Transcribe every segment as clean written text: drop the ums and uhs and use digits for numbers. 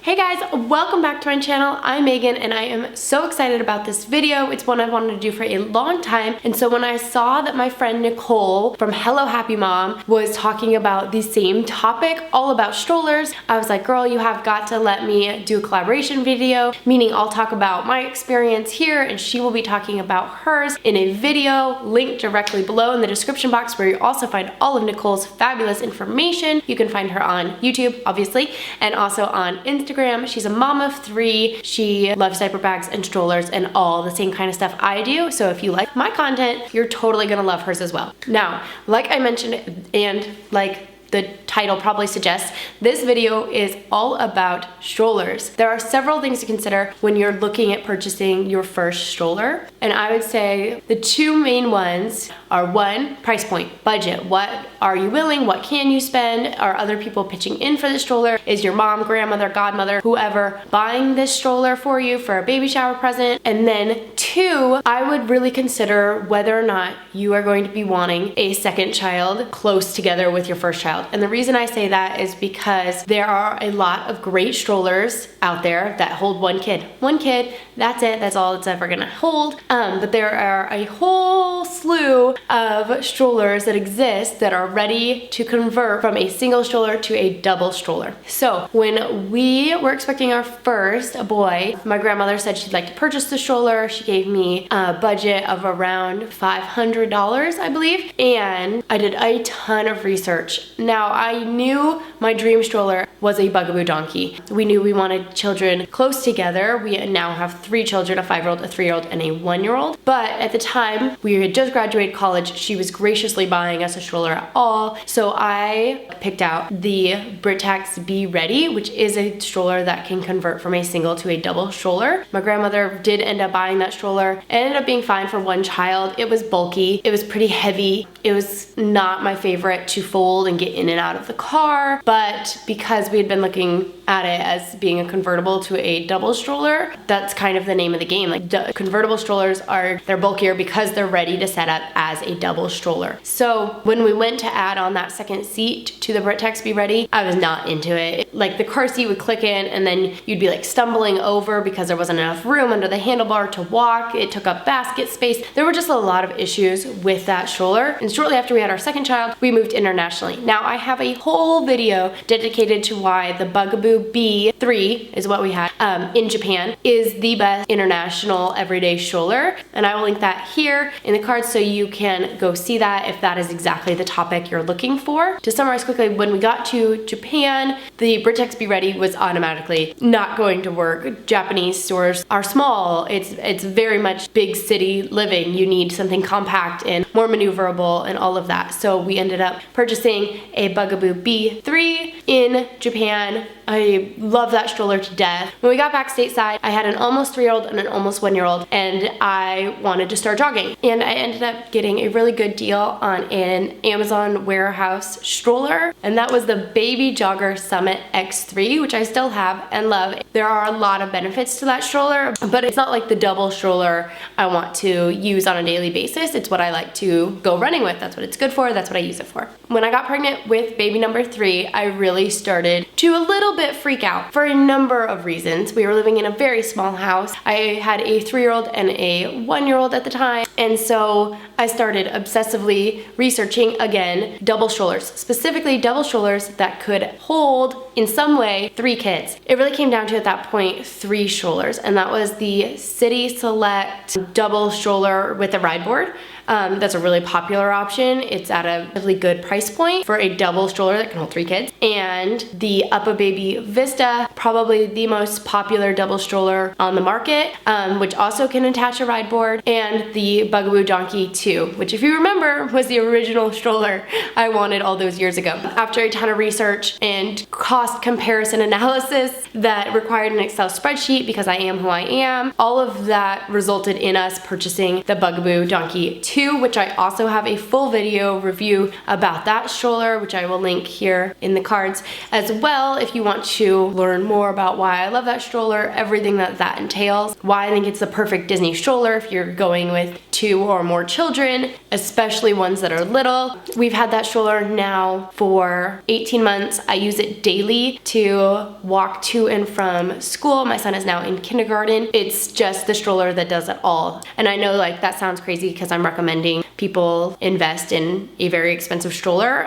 Hey guys, welcome back to my channel. I'm Megan and I am so excited about this video. It's one I've wanted to do for a long time, and so when I saw that my friend Nicole from Hello Happy Mom was talking about the same topic, all about strollers, I was like, girl, you have got to let me do a collaboration video, meaning I'll talk about my experience here and she will be talking about hers in a video linked directly below in the description box, where you also find all of Nicole's fabulous information. You can find her on YouTube, obviously, and also on Instagram. She's a mom of 3. She loves diaper bags and strollers and all the same kind of stuff I do. So if you like my content, you're totally gonna love hers as well. Now, like I mentioned, and like the title probably suggests, this video is all about strollers. There are several things to consider when you're looking at purchasing your first stroller, and I would say the two main ones are: 1, price point, budget. What are you willing? What can you spend? Are other people pitching in for the stroller? Is your mom, grandmother, godmother, whoever buying this stroller for you for a baby shower present? And then 2, I would really consider whether or not you are going to be wanting a second child close together with your first child. And the reason I say that is because there are a lot of great strollers out there that hold one kid. One kid, that's it, that's all it's ever gonna hold. But there are a whole slew of strollers that exist that are ready to convert from a single stroller to a double stroller. So when we were expecting our first boy, my grandmother said she'd like to purchase the stroller. She gave me a budget of around $500, I believe, and I did a ton of research. Now, I knew my dream stroller was a Bugaboo donkey. We knew we wanted children close together. We now have 3 children, a 5-year-old, a 3-year-old, and a 1-year-old. But at the time, we had just graduated college. She was graciously buying us a stroller at all. So I picked out the Britax Be Ready, which is a stroller that can convert from a single to a double stroller. My grandmother did end up buying that stroller. It ended up being fine for 1 child. It was bulky. It was pretty heavy. It was not my favorite to fold and get in and out of the car, but because we had been looking at it as being a convertible to a double stroller, that's kind of the name of the game. Like, convertible strollers they're bulkier because they're ready to set up as a double stroller. So when we went to add on that second seat to the Britax Be Ready, I was not into it. Like, the car seat would click in and then you'd be like stumbling over because there wasn't enough room under the handlebar to walk. It took up basket space. There were just a lot of issues with that stroller. And shortly after we had our second child, we moved internationally. Now I have a whole video dedicated to why the Bugaboo Bee 3 is what we had in Japan is the best international everyday stroller, and I will link that here in the cards so you can go see that if that is exactly the topic you're looking for. To summarize quickly, when we got to Japan, the Britax Be Ready was automatically not going to work. Japanese stores are small. It's very much big city living. You need something compact and more maneuverable and all of that. So we ended up purchasing a Bugaboo Bee 3 in Japan. I love that stroller to death. When we got back stateside, I had an almost 3-year-old and an almost 1-year-old, and I wanted to start jogging. And I ended up getting a really good deal on an Amazon warehouse stroller, and that was the Baby Jogger Summit X3, which I still have and love. There are a lot of benefits to that stroller, but it's not like the double stroller I want to use on a daily basis. It's what I like to go running with. That's what it's good for. That's what I use it for. When I got pregnant with baby number 3, I really started to a little bit freak out for a number of reasons. We were living in a very small house. I had a 3-year-old and a 1-year-old at the time, and so I started obsessively researching, again, double strollers, specifically double strollers that could hold in some way 3 kids. It really came down to, at that point, 3 strollers, and that was the City Select double stroller with a ride board. That's a really popular option. It's at a really good price point for a double stroller that can hold 3 kids. And the UPPAbaby Vista, probably the most popular double stroller on the market, which also can attach a ride board, and the Bugaboo Donkey 2, which, if you remember, was the original stroller I wanted all those years ago. After a ton of research and cost comparison analysis that required an Excel spreadsheet because I am who I am, all of that resulted in us purchasing the Bugaboo Donkey 2. 2, which I also have a full video review about that stroller, which I will link here in the cards as well if you want to learn more about why I love that stroller, everything that entails, why I think it's the perfect Disney stroller if you're going with 2 or more children, especially ones that are little. We've had that stroller now for 18 months. I use it daily to walk to and from school. My son is now in kindergarten. It's just the stroller that does it all. And I know like that sounds crazy because I'm recommending people invest in a very expensive stroller.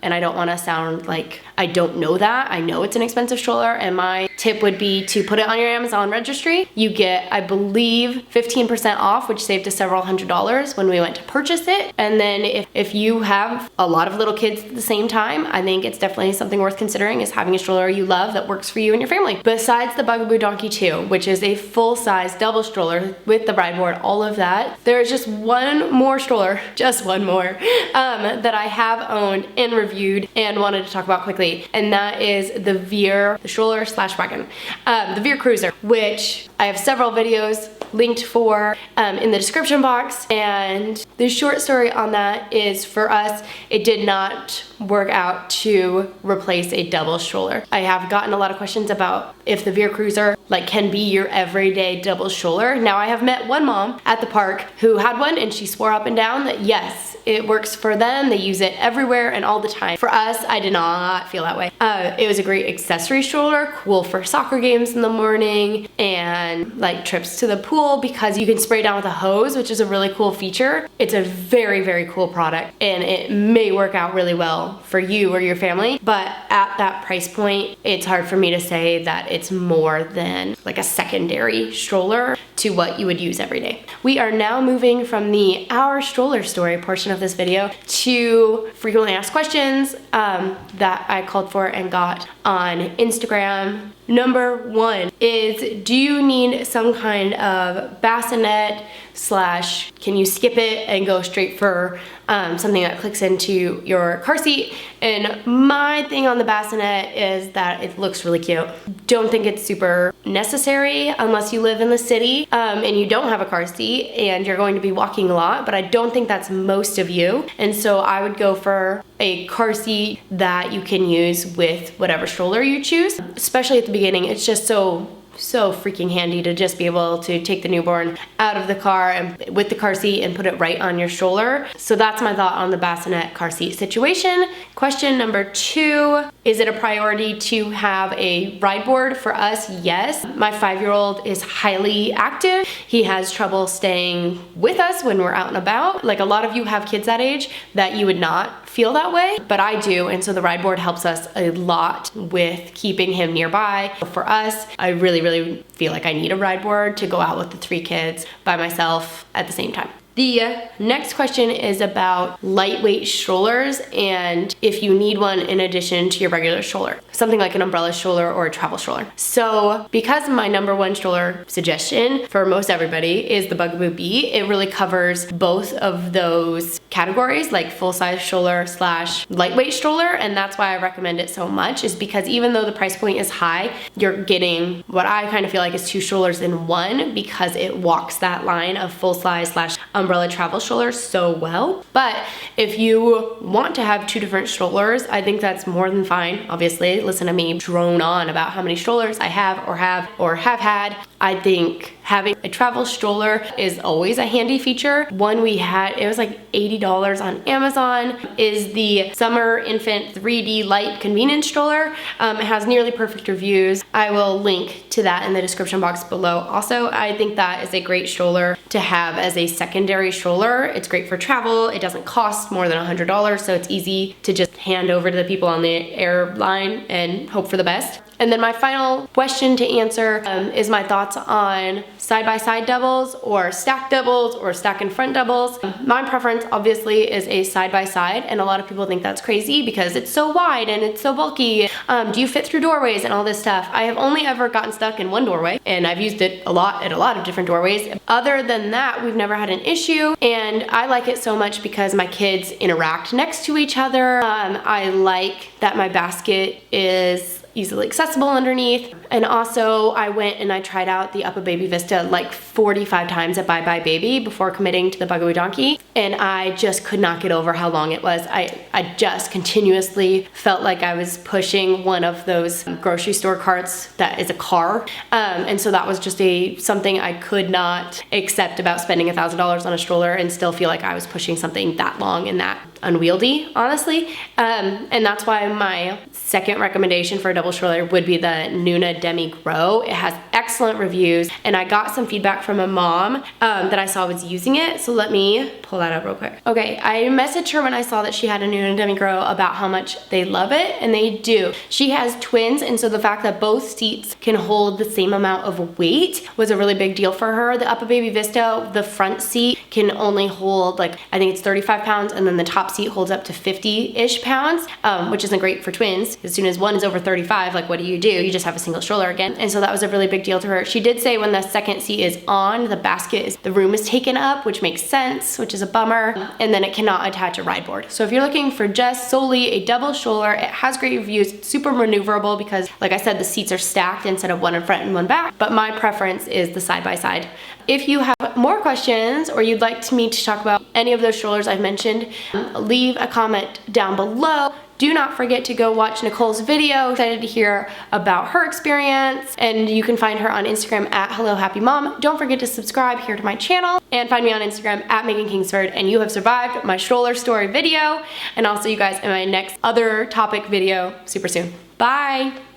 And I don't want to sound like I don't know that. I know it's an expensive stroller, and my tip would be to put it on your Amazon registry. You get, I believe, 15% off, which saved us several $100s when we went to purchase it. And then if you have a lot of little kids at the same time, I think it's definitely something worth considering, is having a stroller you love that works for you and your family. Besides the Bugaboo Donkey 2, which is a full-size double stroller with the ride board, all of that, there is just one more stroller, just one more, that I have owned and reviewed and wanted to talk about quickly, and that is the Veer, the stroller slash wagon, the Veer Cruiser, which I have several videos linked for in the description box. And the short story on that is, for us, it did not work out to replace a double stroller. I have gotten a lot of questions about if the Veer Cruiser like can be your everyday double stroller. Now, I have met one mom at the park who had one, and she swore up and down that yes, it works for them. They use it everywhere and all the time. For us, I did not feel that way. It was a great accessory stroller, cool for soccer games in the morning and like trips to the pool, because you can spray down with a hose, which is a really cool feature. It's a very, very cool product, and it may work out really well for you or your family. But at that price point, it's hard for me to say that it's more than like a secondary stroller to what you would use every day. We are now moving from the Our Stroller Story portion of this video to frequently asked questions that I called for and got on Instagram. Number 1 is, do you need some kind of bassinet slash can you skip it and go straight for something that clicks into your car seat? And my thing on the bassinet is that it looks really cute. Don't think it's super necessary unless you live in the city and you don't have a car seat and you're going to be walking a lot, but I don't think that's most of you. And so I would go for a car seat that you can use with whatever stroller you choose. Especially at the beginning, it's just so freaking handy to just be able to take the newborn out of the car and with the car seat and put it right on your stroller. So that's my thought on the bassinet car seat situation. Question number 2, is it a priority to have a ride board? For us, yes. My 5-year-old is highly active. He has trouble staying with us when we're out and about. Like, a lot of you have kids that age that you would not feel that way, but I do, and so the ride board helps us a lot with keeping him nearby. For us, I really feel like I need a ride board to go out with the 3 kids by myself at the same time. The next question is about lightweight strollers and if you need one in addition to your regular stroller, something like an umbrella stroller or a travel stroller. So because my number 1 stroller suggestion for most everybody is the Bugaboo Bee, it really covers both of those categories, like full-size stroller slash lightweight stroller, and that's why I recommend it so much, is because even though the price point is high, you're getting what I kind of feel like is 2 strollers in one, because it walks that line of full-size slash umbrella travel strollers so well. But if you want to have 2 different strollers, I think that's more than fine. Obviously, listen to me drone on about how many strollers I have had. I think having a travel stroller is always a handy feature. One we had, it was like $80 on Amazon, is the Summer Infant 3D Light Convenience Stroller. It has nearly perfect reviews. I will link to that in the description box below. Also, I think that is a great stroller to have as a secondary stroller. It's great for travel. It doesn't cost more than $100, so it's easy to just hand over to the people on the airline and hope for the best. And then my final question to answer is my thoughts on side-by-side doubles or stack doubles or stack and front doubles. My preference obviously is a side-by-side, and a lot of people think that's crazy because it's so wide and it's so bulky. Do you fit through doorways and all this stuff? I have only ever gotten stuck in one doorway, and I've used it a lot at a lot of different doorways. Other than that, we've never had an issue, and I like it so much because my kids interact next to each other. I like that my basket is easily accessible underneath. And also I went and I tried out the Bugaboo Vista like 45 times at Bye Bye Baby before committing to the Bugaboo Donkey, and I just could not get over how long it was. I just continuously felt like I was pushing one of those grocery store carts that is a car, and so that was just something I could not accept about spending $1,000 on a stroller and still feel like I was pushing something that long and that unwieldy, honestly. And that's why my second recommendation for a double stroller would be the Nuna Demi Grow. It has excellent reviews, and I got some feedback from a mom that I saw was using it, so let me pull that up real quick. Okay, I messaged her when I saw that she had a Nuna Demi Grow about how much they love it, and they do. She has twins, and so the fact that both seats can hold the same amount of weight was a really big deal for her. The Bugaboo Vista, the front seat can only hold like, I think it's 35 pounds, and then the top seat holds up to 50-ish pounds, which isn't great for twins. As soon as one is over 35, like what do? You just have a single stroller again. And so that was a really big deal to her. She did say when the second seat is on, the room is taken up, which makes sense, which is a bummer. And then it cannot attach a ride board. So if you're looking for just solely a double stroller, it has great reviews. It's super maneuverable because, like I said, the seats are stacked instead of one in front and one back. But my preference is the side-by-side. If you have more questions or you'd like me to talk about any of those strollers I've mentioned, leave a comment down below. Do not forget to go watch Nicole's video. Excited to hear about her experience, and you can find her on Instagram at HelloHappyMom. Don't forget to subscribe here to my channel and find me on Instagram at Megan Kingsford. And you have survived my stroller story video, and I'll see you guys in my next other topic video super soon. Bye.